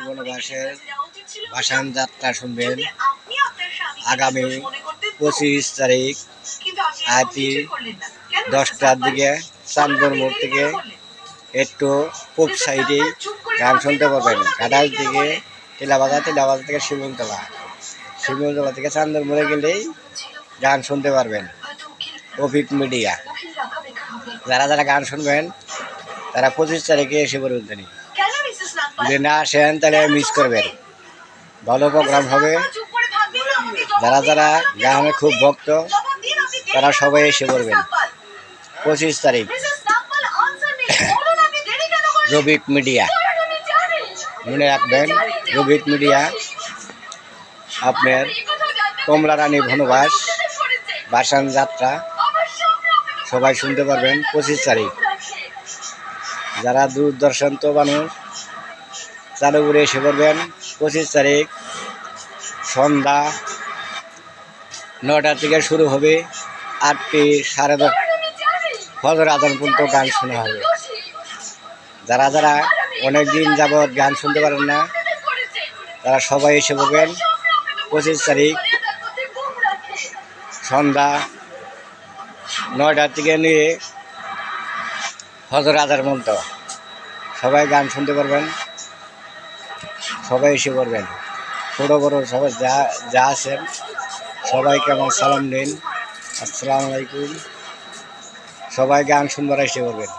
বনবাসের ভাসান যাত্রা শুনবেন আগামী 25 তারিখ রাত্রি 10টার দিকে চান্দর মোড় থেকে একটু পূব সাইডেই গান শুনতে পারবেন। ঘাটাল থেকে টিলাবাজা থেকে শিমুলতলা থেকে চান্দর মোড়ে গেলেই গান শুনতে পারবেন। অভিক মিডিয়া যারা যারা গান শুনবেন তারা 25 তারিখে এসে পড়বেন। যদি না আসেন তাহলে মিস করবেন। ভালো প্রোগ্রাম হবে। যারা যারা গানের খুব ভক্ত তারা সবাই এসে পড়বেন 25 তারিখ। রবিক মিডিয়া মনে রাখবেন, রবিক মিডিয়া আপনার কমলারানী বনবাস ভাসান যাত্রা সবাই শুনতে পারবেন 25 তারিখ। যারা দূরদর্শান্ত মানুষ চালু করে এসে পড়বেন 25 তারিখ সন্ধ্যা 9টা থেকে শুরু হবে। 8টি 10:30 ফজর আজান পর্যন্ত গান শোনা হবে। যারা যারা অনেক দিন যাবৎ গান শুনতে পারেন না তারা সবাই এসে পড়বেন 25 তারিখ সন্ধ্যা 9টা থেকে নিয়ে ফজর আজান পর্যন্ত সবাই গান শুনতে পারবেন। সবাই এসে পড়বেন। ছোটো বড়ো সবাই যা আছেন সবাইকে আমার সালাম দিন। আসসালামু আলাইকুম। সবাই গান শুনবার এসে পড়বেন।